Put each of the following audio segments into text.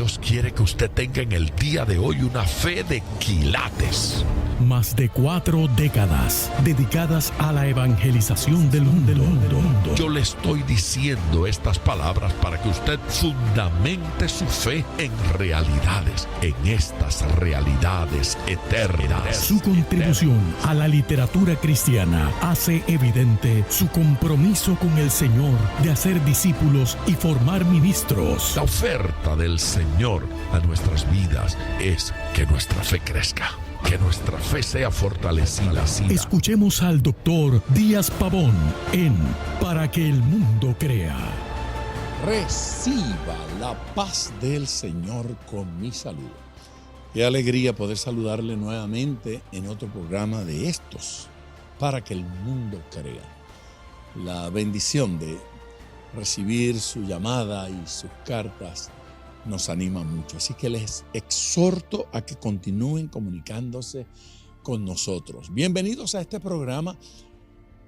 Dios quiere que usted tenga en el día de hoy una fe de quilates. Más de 4 décadas dedicadas a la evangelización del mundo. Yo le estoy diciendo estas palabras para que usted fundamente su fe en realidades, en estas realidades eternas. Su contribución a la literatura cristiana hace evidente su compromiso con el Señor de hacer discípulos y formar ministros. La oferta del Señor a nuestras vidas es que nuestra fe crezca, que nuestra fe sea fortalecida. Escuchemos al doctor Díaz Pavón en Para que el mundo crea. Reciba la paz del Señor con mi saludo. Qué alegría poder saludarle nuevamente en otro programa de estos, Para que el mundo crea. La bendición de recibir su llamada y sus cartas nos anima mucho. Así que les exhorto a que continúen comunicándose con nosotros. Bienvenidos a este programa.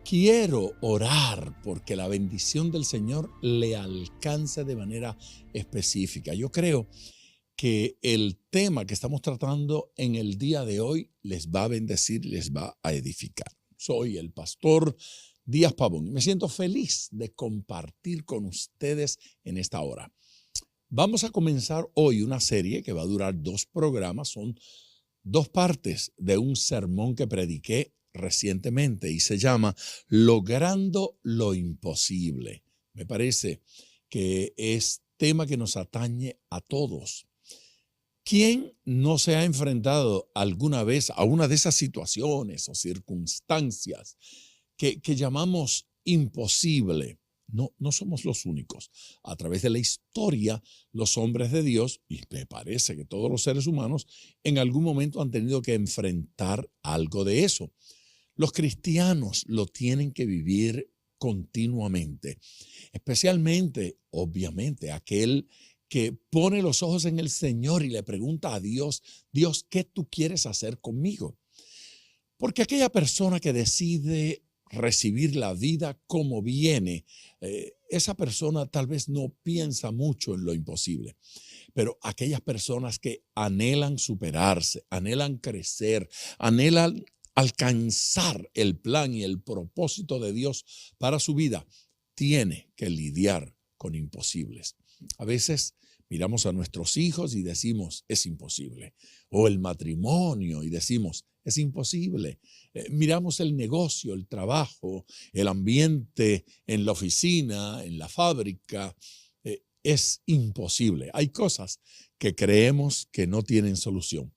Quiero orar porque la bendición del Señor le alcance de manera específica. Yo creo que el tema que estamos tratando en el día de hoy les va a bendecir, les va a edificar. Soy el pastor Díaz Pavón y me siento feliz de compartir con ustedes en esta hora. Vamos a comenzar hoy una serie que va a durar 2 programas. Son 2 partes de un sermón que prediqué recientemente y se llama Logrando lo imposible. Me parece que es tema que nos atañe a todos. ¿Quién no se ha enfrentado alguna vez a una de esas situaciones o circunstancias que llamamos imposible? No somos los únicos. A través de la historia, los hombres de Dios, y me parece que todos los seres humanos, en algún momento han tenido que enfrentar algo de eso. Los cristianos lo tienen que vivir continuamente, especialmente, obviamente, aquel que pone los ojos en el Señor y le pregunta a Dios, Dios, ¿qué tú quieres hacer conmigo? Porque aquella persona que decide recibir la vida como viene, esa persona tal vez no piensa mucho en lo imposible, pero aquellas personas que anhelan superarse, anhelan crecer, anhelan alcanzar el plan y el propósito de Dios para su vida, tiene que lidiar con imposibles. A veces miramos a nuestros hijos y decimos, es imposible. O el matrimonio y decimos, es imposible. Miramos el negocio, el trabajo, el ambiente en la oficina, en la fábrica. Es imposible. Hay cosas que creemos que no tienen solución.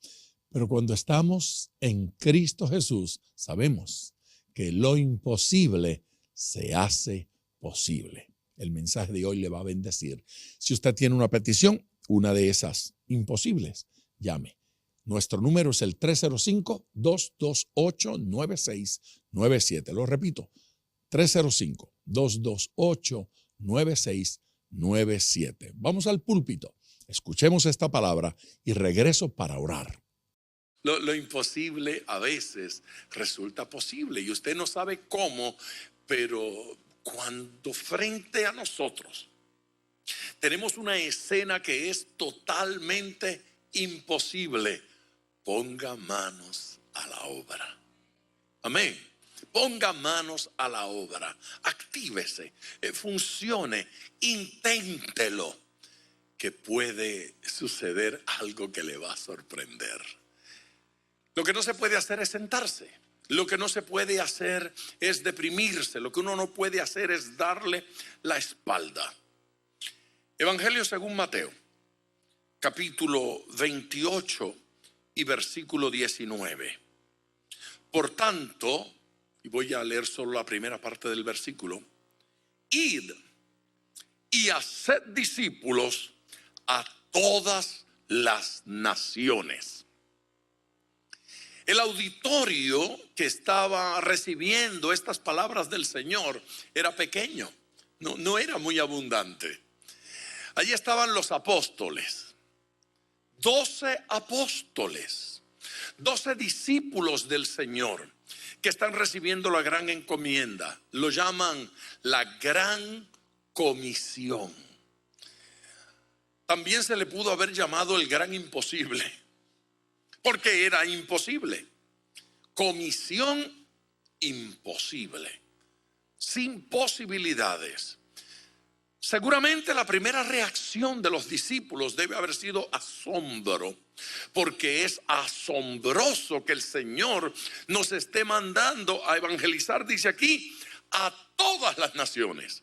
Pero cuando estamos en Cristo Jesús, sabemos que lo imposible se hace posible. El mensaje de hoy le va a bendecir. Si usted tiene una petición, una de esas imposibles, llame. Nuestro número es el 305-228-9697. Lo repito, 305-228-9697. Vamos al púlpito, escuchemos esta palabra y regreso para orar. Lo imposible a veces resulta posible y usted no sabe cómo, pero cuando frente a nosotros tenemos una escena que es totalmente imposible, ponga manos a la obra. Amén. Ponga manos a la obra. Actívese, funcione, inténtelo, que puede suceder algo que le va a sorprender. Lo que no se puede hacer es sentarse. Lo que no se puede hacer es deprimirse. Lo que uno no puede hacer es darle la espalda. Evangelio según Mateo, capítulo 28 y versículo 19. Por tanto, y voy a leer solo la primera parte del versículo, id y haced discípulos a todas las naciones. El auditorio que estaba recibiendo estas palabras del Señor era pequeño, no era muy abundante. Allí estaban los apóstoles, 12 apóstoles, 12 discípulos del Señor que están recibiendo la gran encomienda. Lo llaman la gran comisión. También se le pudo haber llamado el gran imposible, porque era imposible. Comisión imposible, sin posibilidades. Seguramente la primera reacción de los discípulos debe haber sido asombro, porque es asombroso que el Señor nos esté mandando a evangelizar, dice aquí, a todas las naciones.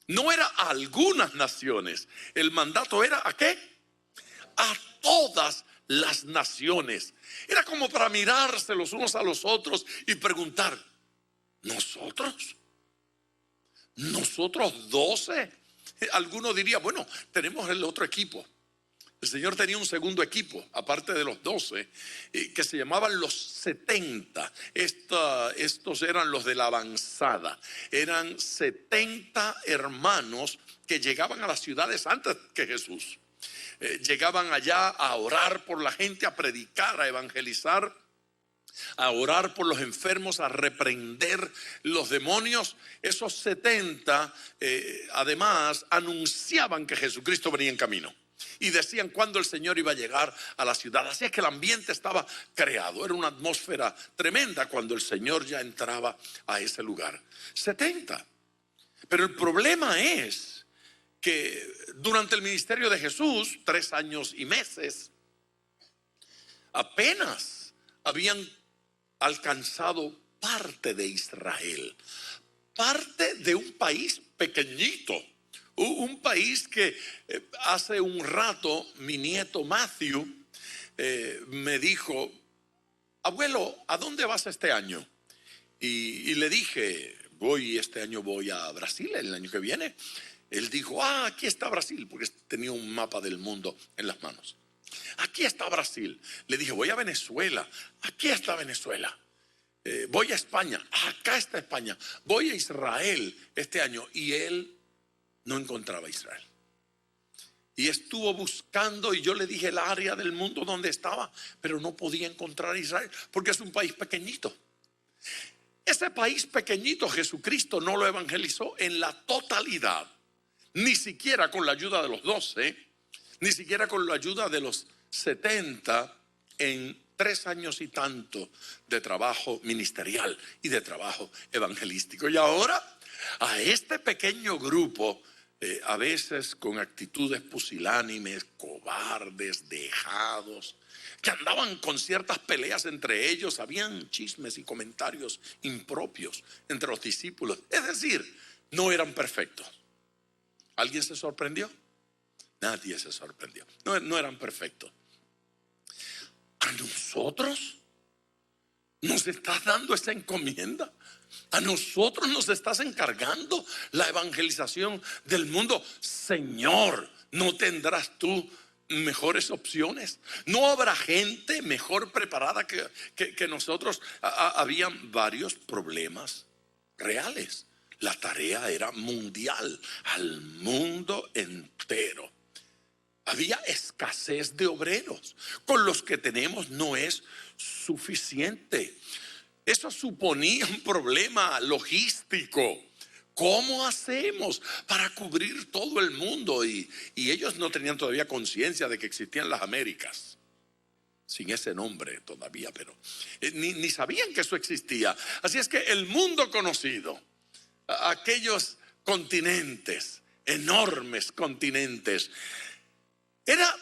No era a algunas naciones, el mandato era ¿a qué? A todas las naciones. Era como para mirarse los unos a los otros y preguntar, ¿nosotros? ¿Nosotros 12? Alguno diría, bueno, tenemos el otro equipo. El Señor tenía un segundo equipo, aparte de los 12, que se llamaban los 70. Estos eran los de la avanzada. Eran 70 hermanos que llegaban a las ciudades antes que Jesús. Llegaban allá a orar por la gente, a predicar, a evangelizar, a orar por los enfermos, a reprender los demonios. Esos 70 además anunciaban que Jesucristo venía en camino y decían cuándo el Señor iba a llegar a la ciudad. Así es que el ambiente estaba creado, era una atmósfera tremenda cuando el Señor ya entraba a ese lugar. 70. Pero el problema es que durante el ministerio de Jesús, 3 años y meses, apenas habían alcanzado parte de Israel, parte de un país pequeñito, un país que hace un rato mi nieto Matthew me dijo, abuelo, ¿a dónde vas este año? Y le dije, este año voy a Brasil, el año que viene. Él dijo, aquí está Brasil, porque tenía un mapa del mundo en las manos. Aquí está Brasil. Le dije, voy a Venezuela. Aquí está Venezuela. Voy a España. Acá está España. Voy a Israel este año. Y él no encontraba Israel. Y estuvo buscando, y yo le dije el área del mundo donde estaba, pero no podía encontrar Israel, porque es un país pequeñito. Ese país pequeñito Jesucristo no lo evangelizó en la totalidad, ni siquiera con la ayuda de los 12, ni siquiera con la ayuda de los 70 en 3 años y tanto de trabajo ministerial y de trabajo evangelístico. Y ahora a este pequeño grupo, a veces con actitudes pusilánimes, cobardes, dejados, que andaban con ciertas peleas entre ellos, habían chismes y comentarios impropios entre los discípulos. Es decir, no eran perfectos. ¿Alguien se sorprendió? Nadie se sorprendió. No eran perfectos. ¿A nosotros nos estás dando esa encomienda? ¿A nosotros nos estás encargando la evangelización del mundo? Señor, ¿no tendrás tú mejores opciones? ¿No habrá gente mejor preparada que nosotros? Habían varios problemas reales. La tarea era mundial, al mundo entero. Había escasez de obreros. Con los que tenemos no es suficiente. Eso suponía un problema logístico. ¿Cómo hacemos para cubrir todo el mundo? Y ellos no tenían todavía conciencia de que existían las Américas. Sin ese nombre todavía, pero ni sabían que eso existía. Así es que el mundo conocido, aquellos continentes, enormes continentes,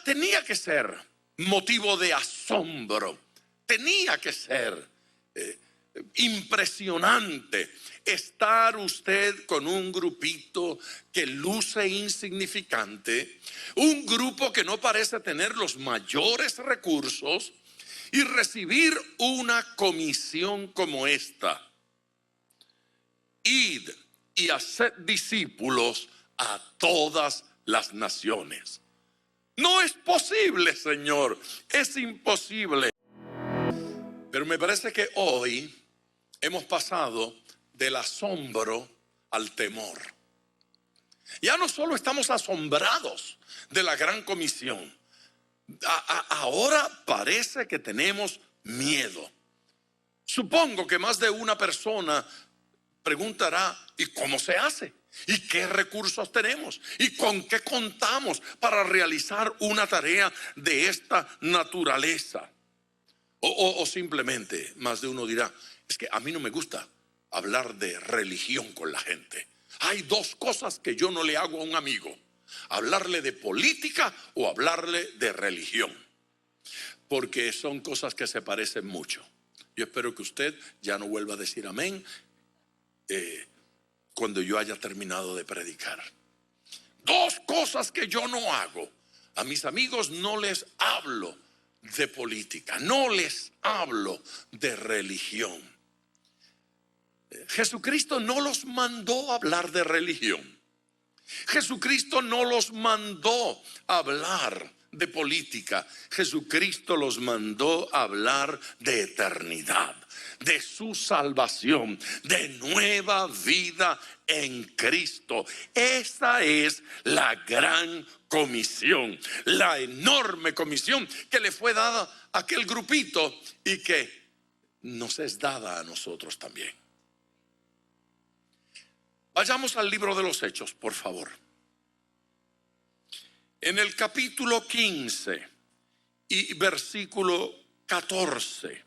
tenía que ser motivo de asombro. Tenía que ser impresionante estar usted con un grupito que luce insignificante, un grupo que no parece tener los mayores recursos, y recibir una comisión como esta: id y haced discípulos a todas las naciones. No es posible, Señor, es imposible. Pero me parece que hoy hemos pasado del asombro al temor. Ya no solo estamos asombrados de la gran comisión, ahora parece que tenemos miedo. Supongo que más de una persona preguntará, ¿y cómo se hace? ¿Y qué recursos tenemos? ¿Y con qué contamos para realizar una tarea de esta naturaleza? O simplemente más de uno dirá, es que a mí no me gusta hablar de religión con la gente. Hay dos cosas que yo no le hago a un amigo: hablarle de política o hablarle de religión, porque son cosas que se parecen mucho. Yo espero que usted ya no vuelva a decir amén cuando yo haya terminado de predicar. Dos cosas que yo no hago: a mis amigos no les hablo de política, no les hablo de religión. Jesucristo no los mandó a hablar de religión. Jesucristo no los mandó a hablar de política. Jesucristo los mandó a hablar de eternidad, de su salvación, de nueva vida en Cristo. Esa es la gran comisión, la enorme comisión que le fue dada a aquel grupito y que nos es dada a nosotros también. Vayamos al libro de los Hechos, por favor. En el capítulo 15 y versículo 14.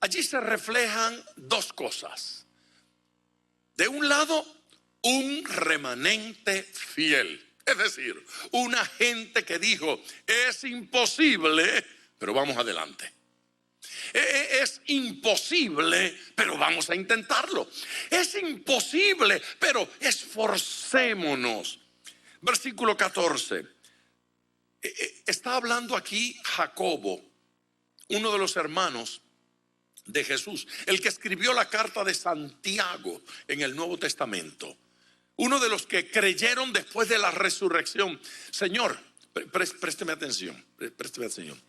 Allí se reflejan dos cosas. De un lado, un remanente fiel. Es decir, una gente que dijo, es imposible, pero vamos adelante. Es imposible, pero vamos a intentarlo. Es imposible, pero esforcémonos. Versículo 14. Está hablando aquí Jacobo, uno de los hermanos de Jesús, el que escribió la carta de Santiago en el Nuevo Testamento, uno de los que creyeron después de la resurrección. Señor, présteme atención,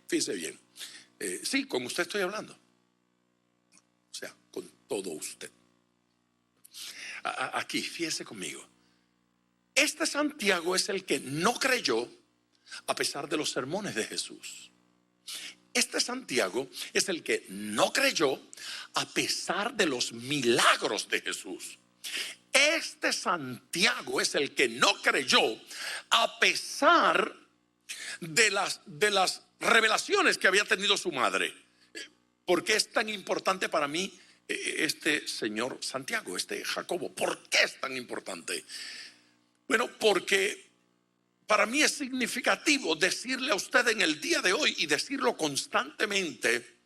fíjese bien. Sí, con usted estoy hablando, o sea, con todo usted. Aquí, fíjese conmigo. Este Santiago es el que no creyó a pesar de los sermones de Jesús. Este Santiago es el que no creyó a pesar de los milagros de Jesús. Este Santiago es el que no creyó a pesar de las revelaciones que había tenido su madre. ¿Por qué es tan importante para mí este señor Santiago, este Jacobo? ¿Por qué es tan importante? Bueno, porque para mí es significativo decirle a usted en el día de hoy y decirlo constantemente: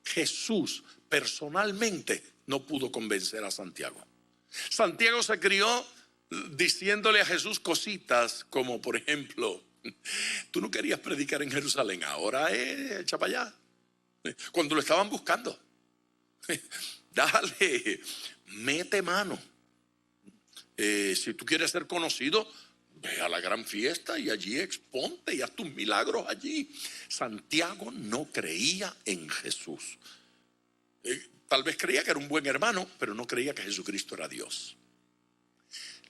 Jesús personalmente no pudo convencer a Santiago. Santiago se crió diciéndole a Jesús cositas como, por ejemplo, tú no querías predicar en Jerusalén, ahora echa para allá. Cuando lo estaban buscando, dale, mete mano. Si tú quieres ser conocido, ve a la gran fiesta y allí exponte y haz tus milagros allí. Santiago no creía en Jesús. Tal vez creía que era un buen hermano, pero no creía que Jesucristo era Dios.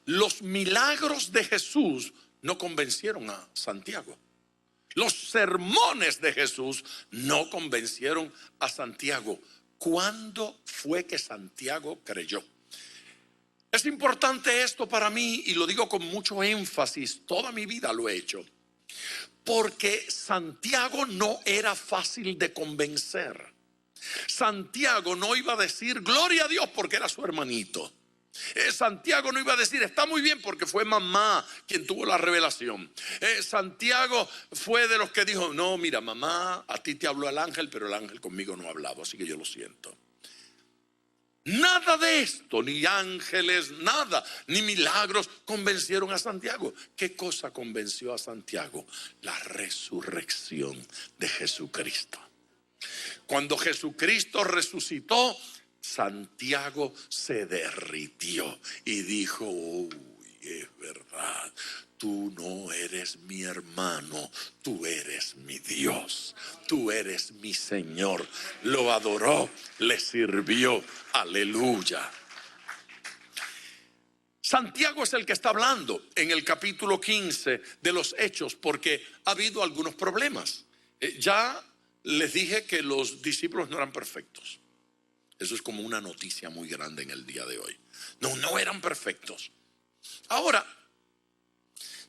Los milagros de Jesús no convencieron a Santiago. Los sermones de Jesús no convencieron a Santiago. ¿Cuándo fue que Santiago creyó? Es importante esto para mí y lo digo con mucho énfasis. Toda mi vida lo he hecho. Porque Santiago no era fácil de convencer. Santiago no iba a decir gloria a Dios porque era su hermanito. Santiago no iba a decir está muy bien porque fue mamá quien tuvo la revelación. Santiago fue de los que dijo no, mira mamá, a ti te habló el ángel, pero el ángel conmigo no ha hablado, así que yo lo siento. Nada de esto, ni ángeles, nada, ni milagros convencieron a Santiago. ¿Qué cosa convenció a Santiago? La resurrección de Jesucristo. Cuando Jesucristo resucitó, Santiago se derritió y dijo, uy, es verdad, tú no eres mi hermano, tú eres mi Dios, tú eres mi Señor. Lo adoró, le sirvió, aleluya. Santiago es el que está hablando en el capítulo 15 de los Hechos porque ha habido algunos problemas. Ya les dije que los discípulos no eran perfectos. Eso es como una noticia muy grande en el día de hoy. No eran perfectos. Ahora,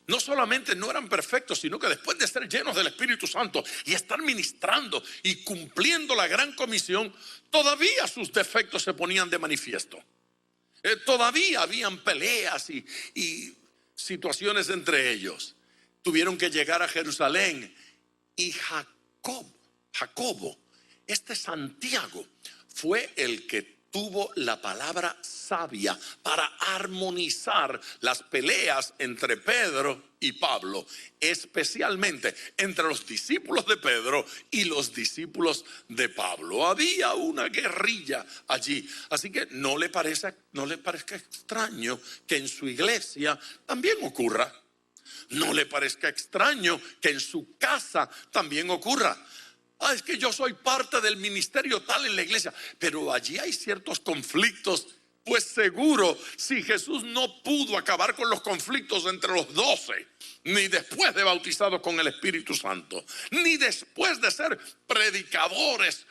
no solamente no eran perfectos, sino que después de ser llenos del Espíritu Santo y estar ministrando y cumpliendo la gran comisión, todavía sus defectos se ponían de manifiesto. Todavía habían peleas y situaciones entre ellos. Tuvieron que llegar a Jerusalén y Jacobo, este Santiago, fue el que tuvo la palabra sabia para armonizar las peleas entre Pedro y Pablo, especialmente entre los discípulos de Pedro y los discípulos de Pablo. Había una guerrilla allí, así que no le parezca extraño que en su iglesia también ocurra. No le parezca extraño que en su casa también ocurra. Es que yo soy parte del ministerio tal en la iglesia, pero allí hay ciertos conflictos. Pues seguro, si Jesús no pudo acabar con los conflictos entre los 12, ni después de bautizados con el Espíritu Santo, ni después de ser predicadores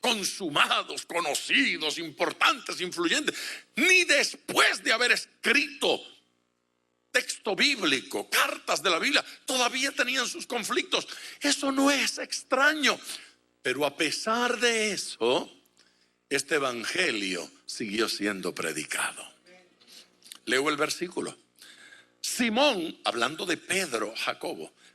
consumados, conocidos, importantes, influyentes, ni después de haber escrito texto bíblico, cartas de la Biblia, todavía tenían sus conflictos. Eso no es extraño. Pero a pesar de eso, este evangelio siguió siendo predicado. Leo el versículo. Simón, hablando de Pedro,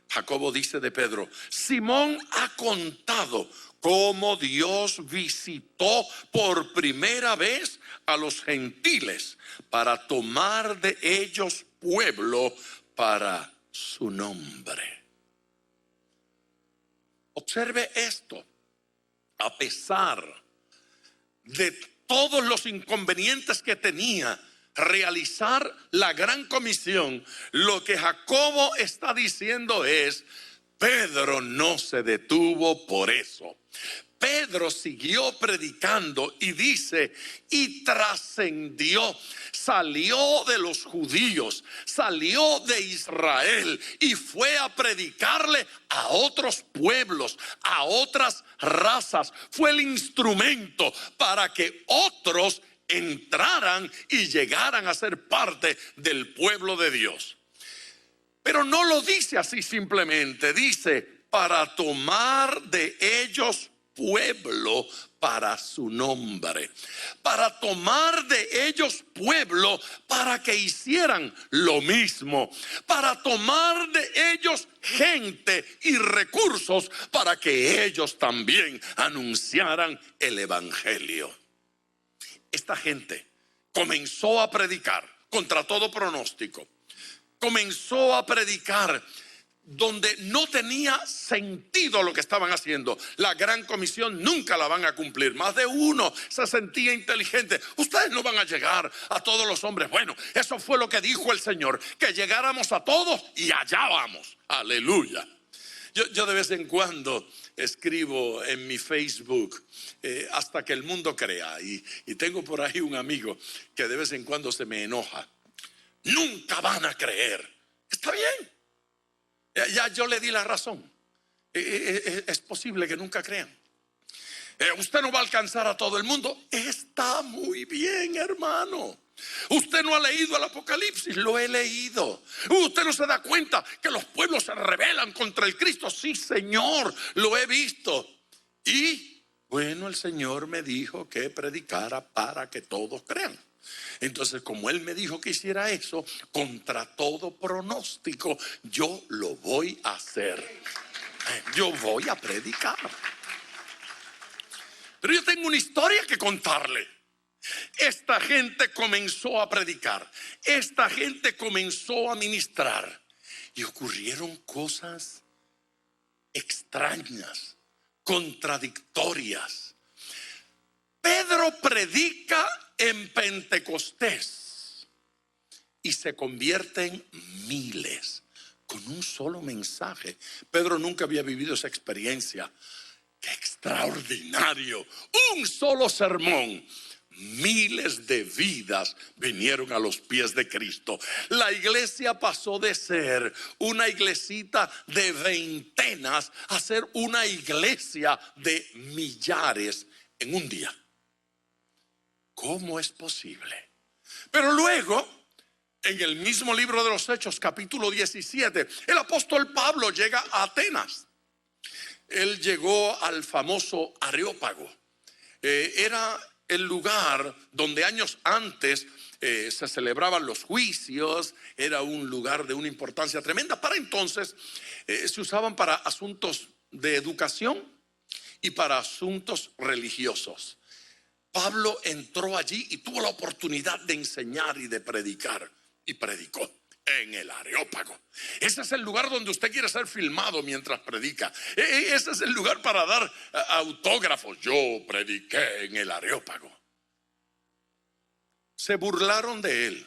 Jacobo dice de Pedro: Simón ha contado cómo Dios visitó por primera vez a los gentiles para tomar de ellos pueblo para su nombre. Observe esto. A pesar de todos los inconvenientes que tenía realizar la gran comisión, lo que Jacobo está diciendo es: Pedro no se detuvo por eso. Pedro siguió predicando y dice, y trascendió, salió de los judíos, salió de Israel y fue a predicarle a otros pueblos, a otras razas. Fue el instrumento para que otros entraran y llegaran a ser parte del pueblo de Dios. Pero no lo dice así simplemente, dice para tomar de ellos pueblo para su nombre, para tomar de ellos pueblo para que hicieran lo mismo, para tomar de ellos gente y recursos para que ellos también anunciaran el evangelio. Esta gente comenzó a predicar contra todo pronóstico, comenzó a predicar donde no tenía sentido lo que estaban haciendo. La gran comisión nunca la van a cumplir. Más de uno se sentía inteligente. Ustedes no van a llegar a todos los hombres. Bueno, eso fue lo que dijo el Señor, que llegáramos a todos y allá vamos. Aleluya. Yo de vez en cuando escribo en mi Facebook hasta que el mundo crea, y tengo por ahí un amigo que de vez en cuando se me enoja. Nunca van a creer. Está bien. Ya yo le di la razón. Es posible que nunca crean. Usted no va a alcanzar a todo el mundo. Está muy bien, hermano. Usted no ha leído el Apocalipsis. Lo he leído. Usted no se da cuenta que los pueblos se rebelan contra el Cristo. Sí, Señor, lo he visto. Y bueno, el Señor me dijo que predicara para que todos crean. Entonces, como Él me dijo que hiciera eso, contra todo pronóstico, yo lo voy a hacer. Yo voy a predicar. Pero yo tengo una historia que contarle. Esta gente comenzó a predicar. Esta gente comenzó a ministrar. Y ocurrieron cosas extrañas, contradictorias. Pedro predica en Pentecostés y se convierten miles con un solo mensaje. Pedro nunca había vivido esa experiencia. ¡Qué extraordinario! Un solo sermón. Miles de vidas vinieron a los pies de Cristo. La iglesia pasó de ser una iglesita de veintenas a ser una iglesia de millares en un día. ¿cómo es posible? Pero luego, en el mismo libro de los Hechos, capítulo 17, el apóstol Pablo llega a Atenas. Él llegó al famoso Areópago. Era el lugar donde años antes se celebraban los juicios. Era un lugar de una importancia tremenda. Para entonces se usaban para asuntos de educación y para asuntos religiosos. Pablo entró allí y tuvo la oportunidad de enseñar y de predicar. Y predicó en el Areópago. Ese es el lugar donde usted quiere ser filmado mientras predica. Ese es el lugar para dar autógrafos. Yo prediqué en el Areópago. Se burlaron de él,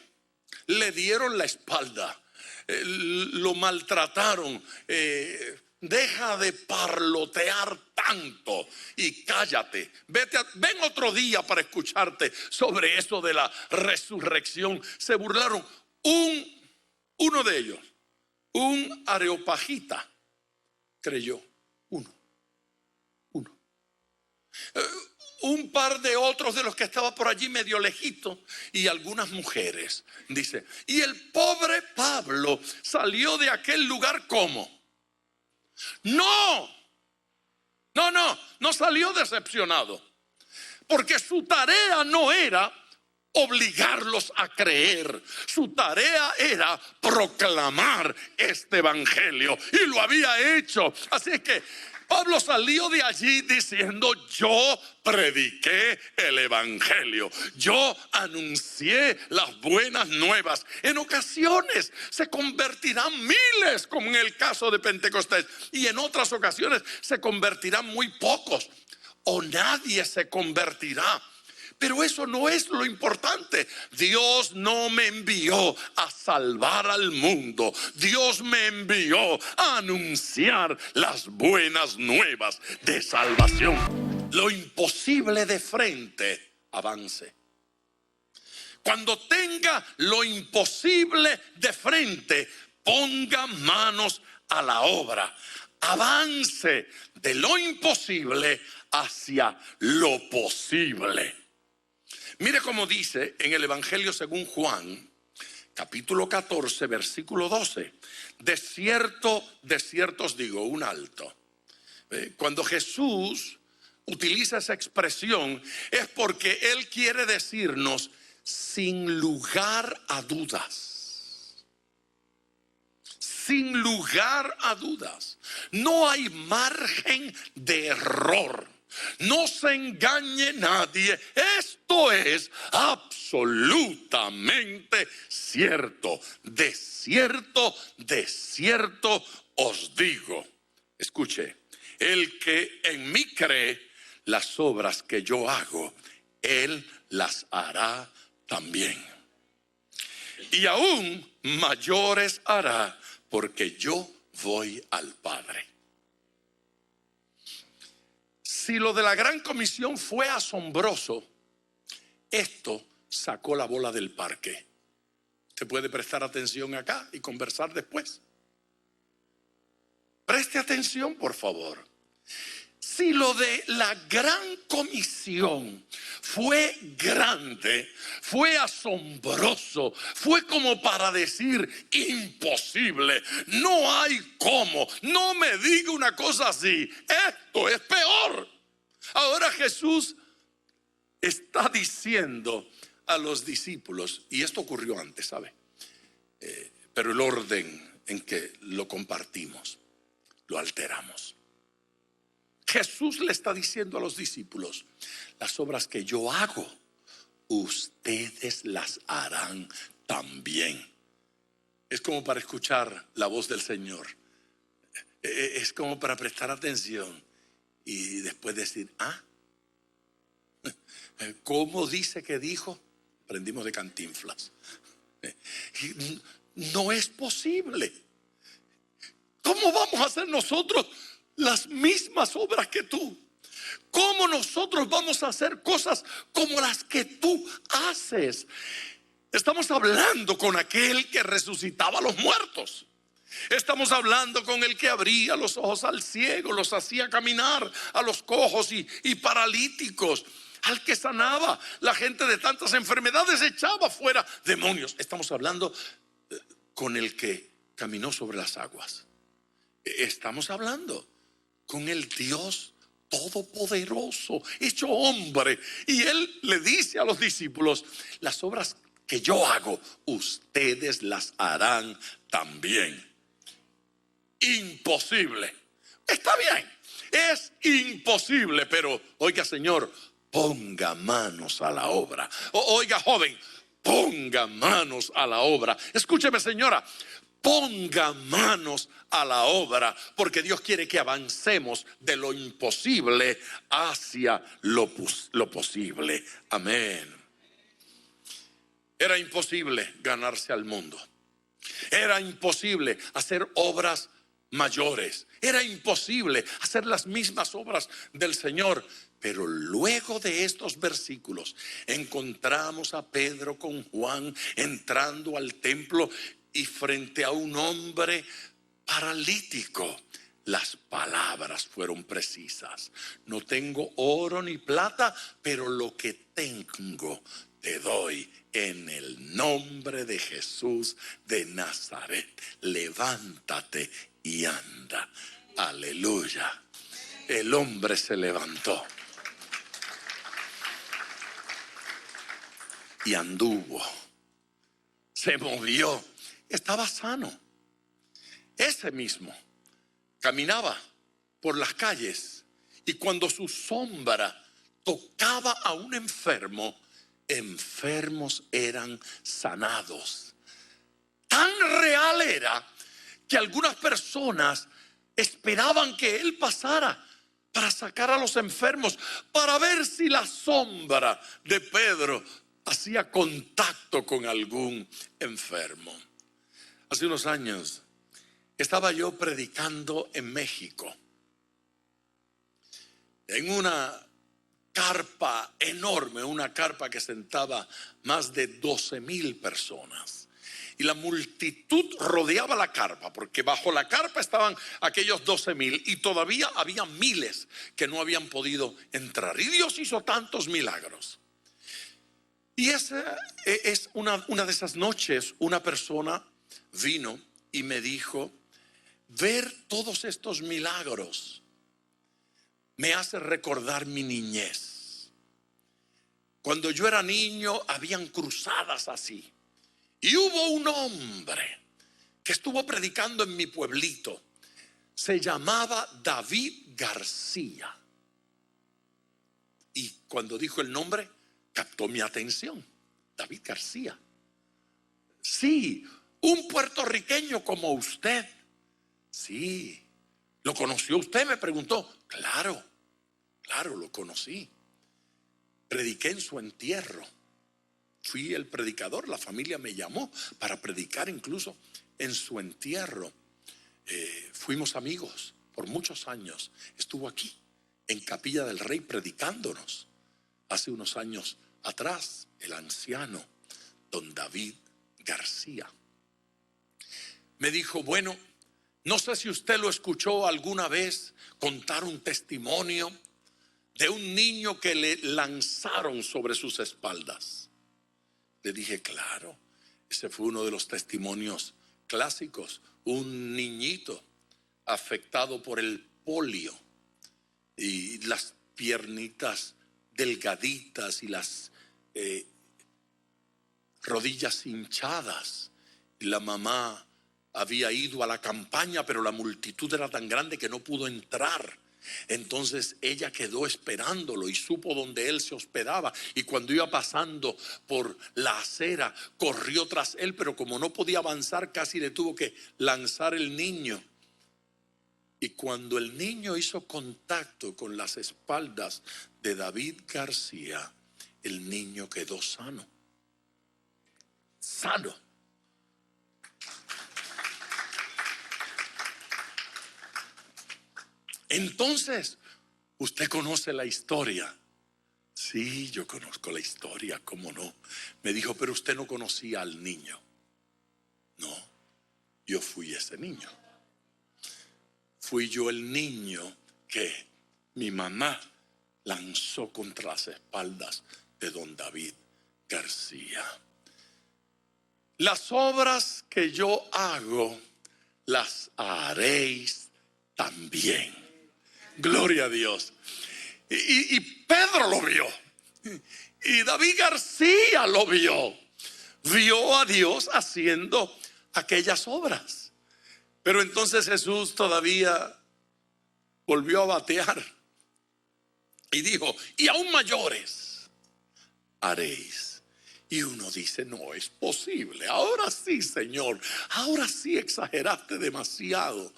le dieron la espalda, lo maltrataron. Deja de parlotear tanto y cállate. Ven otro día para escucharte sobre eso de la resurrección. Se burlaron. Uno de ellos, un areopagita, creyó. Uno. Un par de otros de los que estaba por allí medio lejito y algunas mujeres. Dice, y el pobre Pablo salió de aquel lugar ¿cómo? No salió decepcionado, porque su tarea no era obligarlos a creer. Su tarea era proclamar este evangelio, y lo había hecho. Así es que Pablo salió de allí diciendo: yo prediqué el evangelio, yo anuncié las buenas nuevas. En ocasiones se convertirán miles, como en el caso de Pentecostés, y en otras ocasiones se convertirán muy pocos, o nadie se convertirá. Pero eso no es lo importante. Dios no me envió a salvar al mundo. Dios me envió a anunciar las buenas nuevas de salvación. Lo imposible de frente, avance. Cuando tenga lo imposible de frente, ponga manos a la obra. Avance de lo imposible hacia lo posible. Mire cómo dice en el Evangelio según Juan, capítulo 14, versículo 12. De cierto os digo, un alto. Cuando Jesús utiliza esa expresión es porque Él quiere decirnos sin lugar a dudas. Sin lugar a dudas. No hay margen de error. No se engañe nadie. Esto es absolutamente cierto. De cierto os digo. Escuche, el que en mí cree, las obras que yo hago, él las hará también. Y aún mayores hará, porque yo voy al Padre. Si lo de la gran comisión fue asombroso, esto sacó la bola del parque. Usted puede prestar atención acá y conversar después. Preste atención, por favor. Si lo de la gran comisión fue grande, fue asombroso, fue como para decir imposible, no hay cómo, no me diga una cosa así, esto es peor. Ahora Jesús está diciendo a los discípulos, y esto ocurrió antes, ¿sabe? Pero el orden en que lo compartimos, lo alteramos. Jesús le está diciendo a los discípulos: las obras que yo hago, ustedes las harán también. Es como para escuchar la voz del Señor. Es como para prestar atención y después decir: ¿cómo dice que dijo? Aprendimos de Cantinflas. No es posible. ¿Cómo vamos a hacer nosotros las mismas obras que tú? ¿Cómo nosotros vamos a hacer cosas como las que tú haces? Estamos hablando con aquel que resucitaba a los muertos. Estamos hablando con el que abría los ojos al ciego, los hacía caminar a los cojos y paralíticos. al que sanaba la gente de tantas enfermedades, echaba fuera demonios. Estamos hablando con el que caminó sobre las aguas. Estamos hablando con el Dios todopoderoso, hecho hombre. Y él le dice a los discípulos: las obras que yo hago, ustedes las harán también. Imposible. Está bien, es imposible, pero oiga, Señor, ponga manos a la obra. Oiga, joven, ponga manos a la obra. Escúcheme, señora, ponga manos a la obra, porque Dios quiere que avancemos de lo imposible hacia lo posible. Amén. Era imposible ganarse al mundo. Era imposible hacer obras mayores. Era imposible hacer las mismas obras del Señor. Pero luego de estos versículos encontramos a Pedro con Juan entrando al templo y frente a un hombre paralítico. Las palabras fueron precisas: no tengo oro ni plata, pero lo que tengo te doy. En el nombre de Jesús de Nazaret, levántate y anda. Aleluya. El hombre se levantó y anduvo, se movió, estaba sano. Ese mismo caminaba por las calles y cuando su sombra tocaba a un enfermo, enfermos eran sanados. Tan real era que algunas personas esperaban que él pasara para sacar a los enfermos, para ver si la sombra de Pedro hacía contacto con algún enfermo. Hace unos años estaba yo predicando en México, en una carpa enorme, una carpa que sentaba más de 12,000 personas. Y la multitud rodeaba la carpa, porque bajo la carpa estaban aquellos 12,000 y todavía había miles que no habían podido entrar. Y Dios hizo tantos milagros. Y esa es una de esas noches, una persona vino y me dijo: ver todos estos milagros me hace recordar mi niñez. Cuando yo era niño habían cruzadas así. Y hubo un hombre que estuvo predicando en mi pueblito. Se llamaba David García. Y cuando dijo el nombre, captó mi atención. David García. Sí, un puertorriqueño como usted. Sí. ¿Lo conoció usted?, me preguntó. Claro, lo conocí. Prediqué en su entierro. Fui el predicador, la familia me llamó para predicar incluso en su entierro. Fuimos amigos por muchos años. Estuvo aquí en Capilla del Rey predicándonos hace unos años atrás, el anciano don David García. Me dijo: bueno, no sé si usted lo escuchó alguna vez contar un testimonio de un niño que le lanzaron sobre sus espaldas. Le dije: claro, ese fue uno de los testimonios clásicos. Un niñito afectado por el polio y las piernitas delgaditas y las rodillas hinchadas. Y la mamá había ido a la campaña, pero la multitud era tan grande que no pudo entrar. Entonces ella quedó esperándolo y supo dónde él se hospedaba, y cuando iba pasando por la acera corrió tras él, pero como no podía avanzar casi le tuvo que lanzar el niño. Y cuando el niño hizo contacto con las espaldas de David García, el niño quedó sano. Entonces, usted conoce la historia. Sí, yo conozco la historia, ¿cómo no? Me dijo: pero usted no conocía al niño. No, yo fui ese niño. Fui yo el niño que mi mamá lanzó contra las espaldas de don David García. Las obras que yo hago, las haréis también. Gloria a Dios. Y Pedro lo vio. Y David García lo vio. Vio a Dios haciendo aquellas obras. Pero entonces Jesús todavía volvió a batear y dijo: y aún mayores haréis. Y uno dice: no es posible. Ahora sí, Señor, ahora sí exageraste demasiado.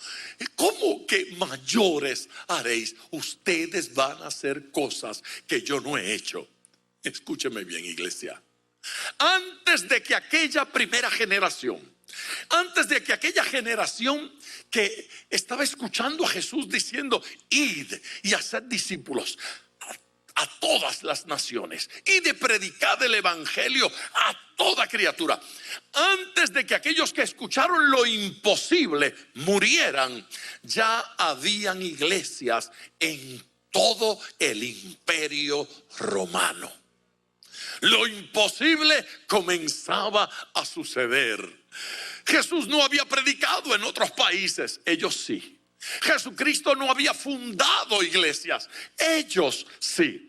¿Cómo que mayores haréis? Ustedes van a hacer cosas que yo no he hecho. Escúcheme bien, iglesia. Antes de que aquella primera generación, antes de que aquella generación que estaba escuchando a Jesús diciendo: id y haced discípulos a todas las naciones y de predicar el evangelio a toda criatura, antes de que aquellos que escucharon lo imposible murieran, ya habían iglesias en todo el imperio romano. Lo imposible comenzaba a suceder. Jesús no había predicado en otros países, ellos sí. Jesucristo no había fundado iglesias, ellos sí.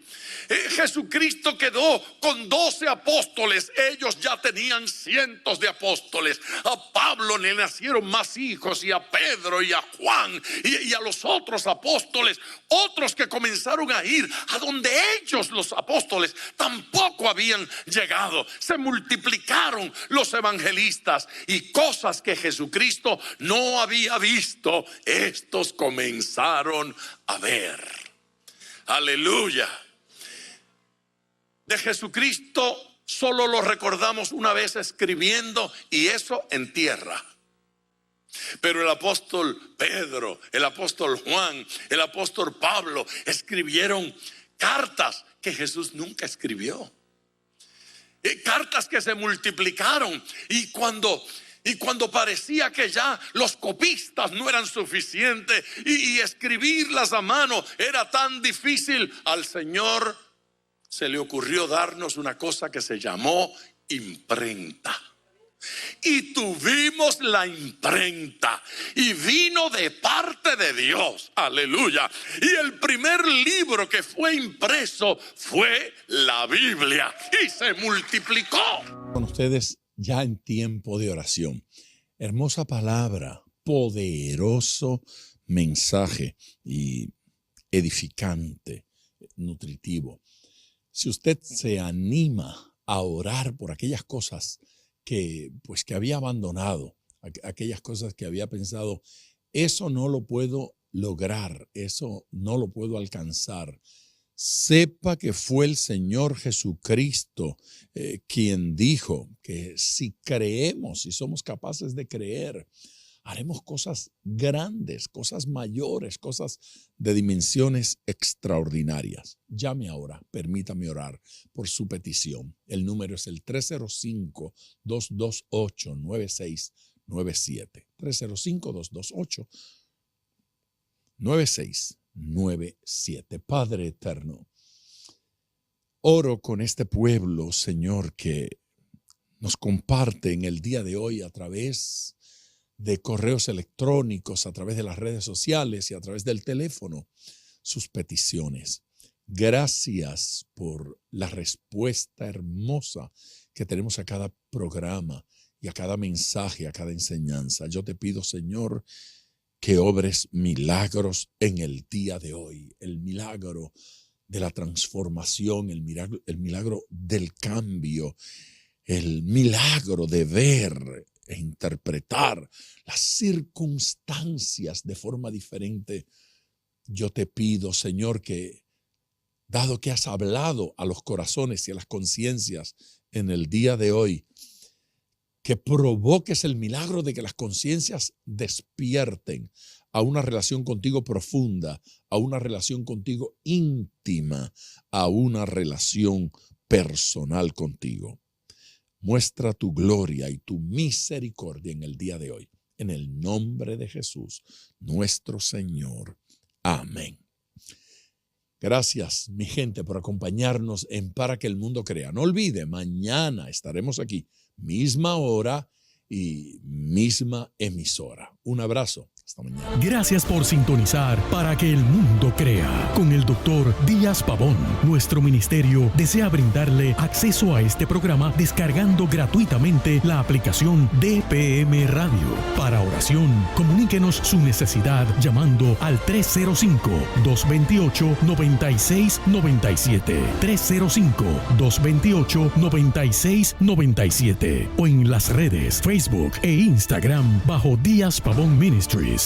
Jesucristo quedó con 12 apóstoles, ellos ya tenían cientos de apóstoles. A Pablo le nacieron más hijos, y a Pedro y a Juan y a los otros apóstoles, otros que comenzaron a ir a donde ellos, los apóstoles, tampoco habían llegado. Se multiplicaron los evangelistas, y cosas que Jesucristo no había visto, estos comenzaron a ver. Aleluya. De Jesucristo solo lo recordamos una vez escribiendo, y eso en tierra. Pero el apóstol Pedro, el apóstol Juan, el apóstol Pablo escribieron cartas que Jesús nunca escribió. Cartas que se multiplicaron, y cuando parecía que ya los copistas no eran suficientes y escribirlas a mano era tan difícil, al Señor se le ocurrió darnos una cosa que se llamó imprenta. Y tuvimos la imprenta, y vino de parte de Dios. Aleluya. Y el primer libro que fue impreso fue la Biblia, y se multiplicó. Con ustedes ya en tiempo de oración. Hermosa palabra, poderoso mensaje y edificante, nutritivo. Si usted se anima a orar por aquellas cosas que había abandonado, aquellas cosas que había pensado, eso no lo puedo lograr, eso no lo puedo alcanzar, sepa que fue el Señor Jesucristo quien dijo que si creemos, si somos capaces de creer, haremos cosas grandes, cosas mayores, cosas de dimensiones extraordinarias. Llame ahora, permítame orar por su petición. El número es el 305-228-9697. 305-228-9697. Padre eterno, oro con este pueblo, Señor, que nos comparte en el día de hoy a través de correos electrónicos, a través de las redes sociales y a través del teléfono, sus peticiones. Gracias por la respuesta hermosa que tenemos a cada programa y a cada mensaje, a cada enseñanza. Yo te pido, Señor, que obres milagros en el día de hoy, el milagro de la transformación, el milagro del cambio, el milagro de ver e interpretar las circunstancias de forma diferente. Yo te pido, Señor, que dado que has hablado a los corazones y a las conciencias en el día de hoy, que provoques el milagro de que las conciencias despierten a una relación contigo profunda, a una relación contigo íntima, a una relación personal contigo. Muestra tu gloria y tu misericordia en el día de hoy. En el nombre de Jesús, nuestro Señor. Amén. Gracias, mi gente, por acompañarnos en Para que el Mundo Crea. No olvide, mañana estaremos aquí, misma hora y misma emisora. Un abrazo. Hasta mañana. Gracias por sintonizar Para que el Mundo Crea con el Dr. Díaz Pavón. Nuestro ministerio desea brindarle acceso a este programa descargando gratuitamente la aplicación DPM Radio. Para oración, comuníquenos su necesidad llamando al 305-228-9697. 305-228-9697. O en las redes Facebook e Instagram bajo Díaz Pavón Ministries.